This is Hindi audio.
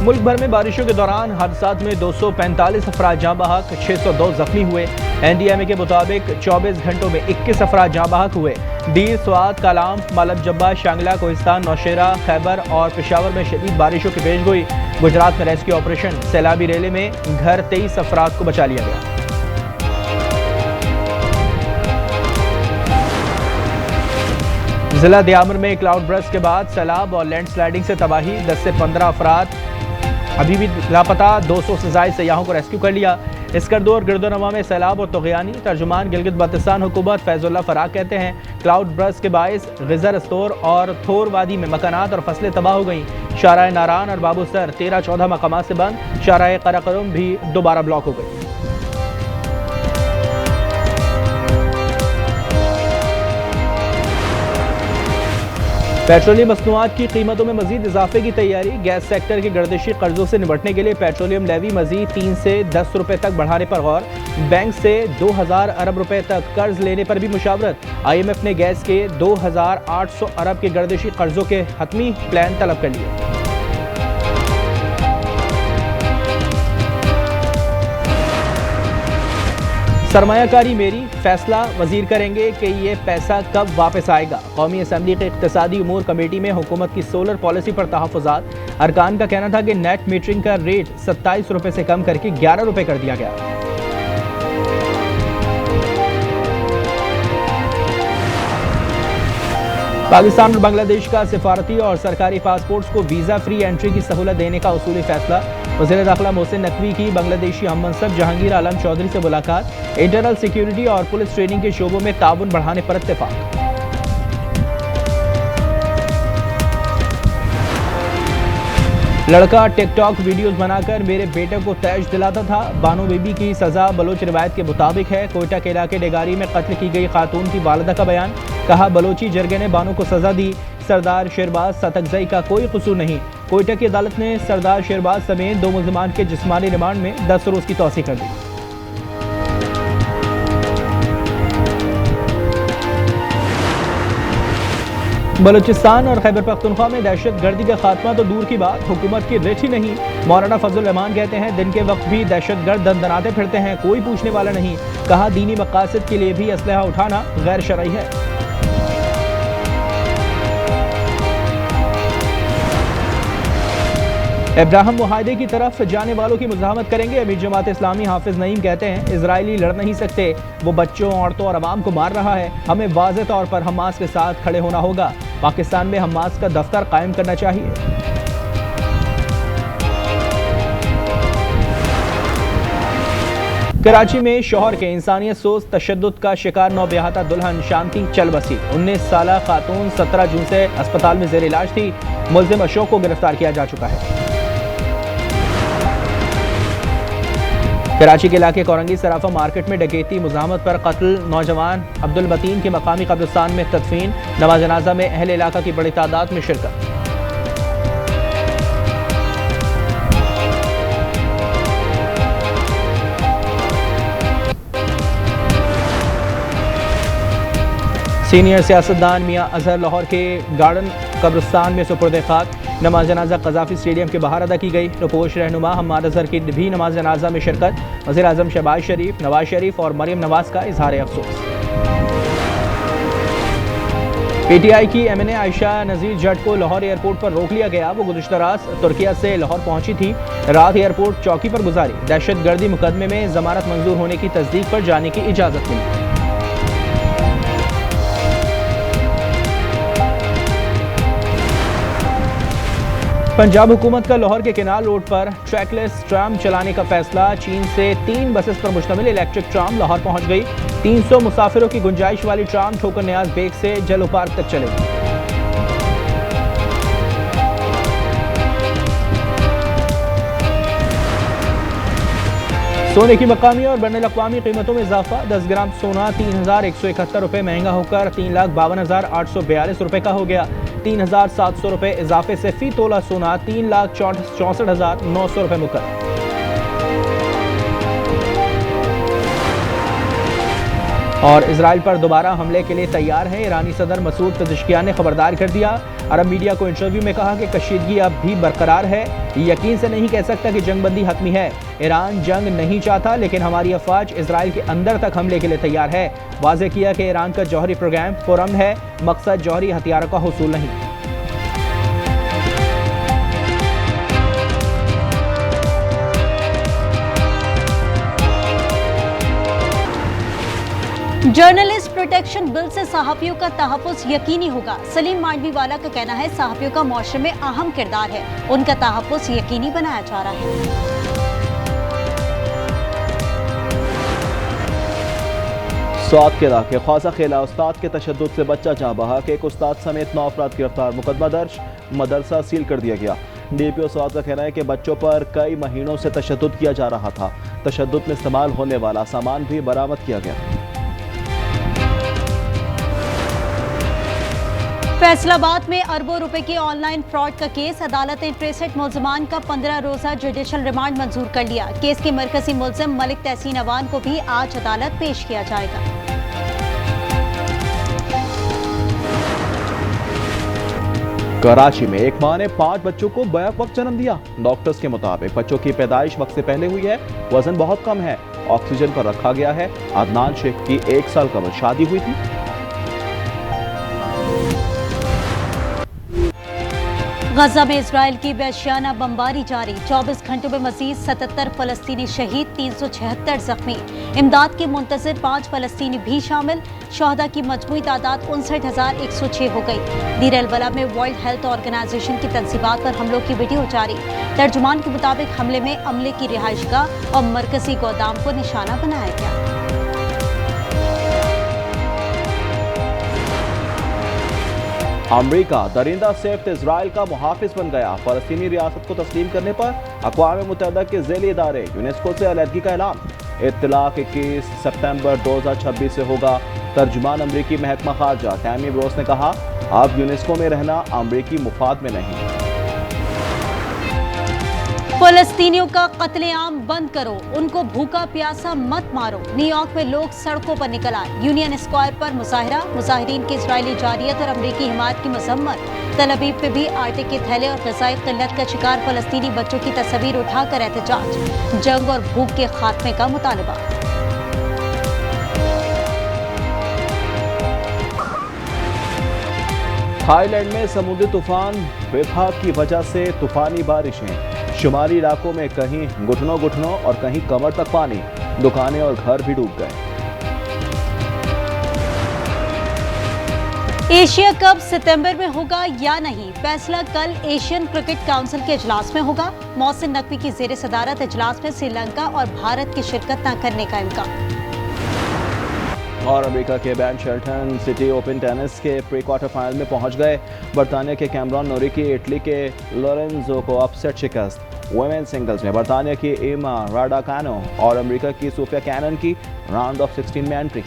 मुल्क भर में बारिशों के दौरान हादसात में 245 अफराद जाँ बहक, 602 जख्मी हुए। NDMA के मुताबिक 24 घंटों में 21 अफराद जाँ बहक हुए। दीर, स्वात, कालाम, मालब जब्बा, शांगला, कोहिस्तान, नौशेरा, खैबर और पेशावर में शदीद बारिशों की पेशगोई। गुजरात में रेस्क्यू ऑपरेशन। सैलाबी रेले में घर 23 अफराद को बचा लिया गया। जिला दियामर में क्लाउड बर्स्ट के बाद सैलाब और लैंडस्लाइडिंग से तबाही, 10 से 15 अफराद अभी भी लापता। 200 से ज़ायद सयाहों को रेस्क्यू कर लिया। इसकरदो और गिरदोनवा में सैलाब और तोग़यानी। तर्जुमान गिलगित बल्तिस्तान हुकूमत फैजुल्लाह फराग कहते हैं क्लाउड बर्स्ट के बायस गिज़र स्टोर और थोर वादी में मकानात और फसलें तबाह हो गईं। शाराए नारान और बाबूसर 13-14 मकामात से बंद। शाराए कराकरम भी दोबारा ब्लॉक हो गई। पेट्रोलियम मसनूआत की कीमतों में मजीद इजाफे की तैयारी। गैस सेक्टर के गर्दिशी कर्जों से निपटने के लिए पेट्रोलियम लेवी मजीद 3 से 10 रुपए तक बढ़ाने पर गौर। बैंक से 2000 अरब रुपए तक कर्ज लेने पर भी मुशावरत। IMF ने गैस के 2800 अरब के गर्दिशी कर्जों के हतमी प्लान तलब कर लिए। सरमायाकारी मेरी, फैसला वजीर करेंगे कि ये पैसा कब वापस आएगा। कौमी असम्बली के इक़्तिसादी उमूर कमेटी में हुकूमत की सोलर पॉलिसी पर तहफ़्फ़ुज़ात। अरकान का कहना था कि नेट मीटरिंग का रेट 27 रुपये से कम करके 11 रुपये कर दिया गया। पाकिस्तान और बांग्लादेश का सिफारती और सरकारी पासपोर्ट्स को वीज़ा फ्री एंट्री की सहूलत देने का उसूली फैसला। वज़ीर दाखिला मोहसिन नकवी की बांग्लादेशी हम मनसब जहांगीर आलम चौधरी से मुलाकात। इंटरनल सिक्योरिटी और पुलिस ट्रेनिंग के शोबों में ताउन बढ़ाने पर इत्तेफाक। लड़का टिकटॉक वीडियोस बनाकर मेरे बेटे को तैश दिलाता था। बानो बीबी की सजा बलोच रिवायत के मुताबिक है। कोयटा के इलाके डेगारी में कत्ल की गई खातून की वालिदा का बयान। कहा बलोची जरगे ने बानो को सजा दी। सरदार शेरबाज सतकजई का कोई कसूर नहीं। कोयटा की अदालत ने सरदार शेरबाज समेत 2 मुल्ज़िमान के जिस्मानी रिमांड में 10 रोज़ की तौसीक़ कर दी। बलूचिस्तान और खैबर पख्तूनख्वा में दहशत गर्दी का खात्मा तो दूर की बात, हुकूमत की रिठ ही नहीं। मौलाना फजल रहमान कहते हैं दिन के वक्त भी दहशत गर्द दंदनाते फिरते हैं, कोई पूछने वाला नहीं। कहा दीनी मकासद के लिए भी असलहा उठाना गैर शरई है। इब्राहिम मुआहदे की तरफ जाने वालों की मुज़ाहमत करेंगे। अमीर जमात इस्लामी हाफिज नईम कहते हैं इजरायली लड़ नहीं सकते, वो बच्चों, औरतों और अवाम को मार रहा है। हमें वाज़ेह तौर पर हमास के साथ खड़े होना होगा। पाकिस्तान में हमास का दफ्तर कायम करना चाहिए। कराची में शौहर के इंसानियत सोच तशद्दुद का शिकार नौब्याहता दुल्हन शांति चल बसी। 19 साला खातून 17 जून से अस्पताल में जेर इलाज थी। मुल्ज़िम अशोक को गिरफ्तार किया जा चुका है। कराची के इलाके कोरंगी सराफा मार्केट में डकैती, मुज़ाहमत पर कत्ल। नौजवान अब्दुल मतीन के मकामी कब्रिस्तान में तदफीन। नमाज जनाजा में अहले इलाका की बड़ी तादाद में शिरकत। सीनियर सियासतदान मियां अजहर लाहौर के गार्डन कब्रिस्तान में सुपुर्द खाक। नमाज जनाजा कज़ाफ़ी स्टेडियम के बाहर अदा की गई। रुपोश रहनुमा हम्माद अजहर की भी नमाज जनाजा में शिरकत। वज़ीर आज़म शहबाज शरीफ, नवाज शरीफ और मरियम नवाज का इजहार अफसोस। PTI की MNA आयशा नज़ीर जट को लाहौर एयरपोर्ट पर रोक लिया गया। वो गुज़िश्ता रात तुर्किया से लाहौर पहुंची थी। रात एयरपोर्ट चौकी पर गुजारी। दहशत गर्दी मुकदमे में जमानत मंजूर होने की तस्दीक पर जाने की इजाज़त मिली। पंजाब हुकूमत का लाहौर के केनाल रोड पर ट्रैकलेस ट्राम चलाने का फैसला। चीन से 3 बसेस पर मुश्तमिल इलेक्ट्रिक ट्राम लाहौर पहुंच गई। 300 मुसाफिरों की गुंजाइश वाली ट्राम ठोकर न्याज बेग से जलो पार्क तक चलेगी। सोने की मकामी और बैनुल अक़वामी कीमतों में इजाफा। 10 ग्राम सोना 3171 रुपये महंगा होकर 3,52,842 रुपये का हो गया। 3,700 रुपये इजाफे से फी तोला सोना 3,64,900 रुपये मुकर। और इजराइल पर दोबारा हमले के लिए तैयार है। ईरानी सदर मसूद पेज़ेश्कियान ने खबरदार कर दिया। अरब मीडिया को इंटरव्यू में कहा कि कशीदगी अब भी बरकरार है, यकीन से नहीं कह सकता कि जंगबंदी हतमी है। ईरान जंग नहीं चाहता, लेकिन हमारी अफवाज इजराइल के अंदर तक हमले के लिए तैयार है। वाज़ेह किया कि ईरान का जौहरी प्रोग्राम पुरअमन है, मकसद जौहरी हथियारों का हुसूल नहीं। जर्नलिस्ट प्रोटेक्शन बिल से सहाफ़ियों का तहफ़्फ़ुज़ यकीनी होगा। सलीम मांडवीवाला का कहना है सहाफ़ियों का मुआशरे में अहम किरदार है, उनका तहफ़्फ़ुज़ यकीनी बनाया जा रहा है। स्वात के इलाके ख्वाजा खेला उस्ताद के तशद्दुद से बच्चा जाँ बहा के एक उस्ताद समेत 9 अफराद गिरफ्तार, मुकदमा दर्ज, मदरसा सील कर दिया गया। डीपीओ स्वात का कहना है कि बच्चों पर कई महीनों से तशद्दुद किया जा रहा था। तशद्दुद में इस्तेमाल होने वाला सामान भी बरामद किया गया। फैसलाबाद में अरबों रुपए के ऑनलाइन फ्रॉड का केस, अदालत ने 63 मुलजमान का 15 रोजा जुडिशल रिमांड मंजूर कर लिया। केस के मरकजी मुलजिम मलिक तहसीन अवान को भी आज अदालत पेश किया जाएगा। कराची में एक मां ने 5 बच्चों को बैक वक्त जन्म दिया। डॉक्टर्स के मुताबिक बच्चों की पैदाइश वक्त से पहले हुई है, वजन बहुत कम है, ऑक्सीजन पर रखा गया है। अदनान शेख की 1 साल कबल शादी हुई थी। गजा में इजराइल की वहशियाना बमबारी जारी, 24 घंटों में मजीद 77 फलस्तीनी शहीद, 376 जख्मी। इमदाद के मुंतजर 5 फलस्तीनी भी शामिल। शहदा की मजमूई तादाद 59,106 हो गई। दीर अल बला में वर्ल्ड हेल्थ ऑर्गेनाइजेशन की तंजीबात पर हमलों की वीडियो जारी। तर्जुमान के मुताबिक हमले में अमले की रिहाइशगाह और मरकजी गोदाम को निशाना बनाया गया। अमरीका दरिंदा सेफ्ट इजराइल का मुहाफिज बन गया। फलस्तीनी रियासत को तस्लीम करने पर अक़वाम मुत्तहिदा के ज़ेली इदारे यूनेस्को से अलहदगी का ऐलान। इत्तलाक 21 सितंबर 2026 से होगा। तर्जुमान अमरीकी महकमा खारजा टैमी ब्रोस ने कहा, अब यूनेस्को में रहना अमरीकी मुफाद में नहीं। फलस्तीनियों का कत्लेआम बंद करो, उनको भूखा प्यासा मत मारो। न्यूयॉर्क में लोग सड़कों पर निकल आए। यूनियन स्क्वायर पर मुजाहिरा, मुजाहिरीन की इजरायली जारियत और अमरीकी हिमायत की मजम्मत। तल अवीव पे भी आटे के थैले और ग़िज़ाई क़िल्लत का शिकार फलस्तीनी बच्चों की तस्वीर उठाकर एहतजाज। जंग और भूख के खात्मे का मुतालबा। थाईलैंड में समुद्री तूफान बेथा की वजह से तूफानी बारिशें। शुमाली इलाकों में कहीं घुटनों और कहीं कमर तक पानी। दुकानें और घर भी डूब गए। एशिया कप सितंबर में होगा या नहीं, फैसला कल एशियन क्रिकेट काउंसिल के इजलास में होगा। मोहसिन नकवी की ज़ेर सदारत इजलास में श्रीलंका और भारत की शिरकत न करने का इम्कान। और अमेरिका के ban Shelton city open tennis के प्री क्वार्टर फाइनल में पहुंच गए। बरतानिया के कैमरॉन नोरी की इटली के लोरेंजो को अपसेट शिकस्त। वुमेन सिंगल्स में बरतानिया की एमा राडाकानो और अमेरिका की सोफिया कैनन की राउंड ऑफ 16 में एंट्री।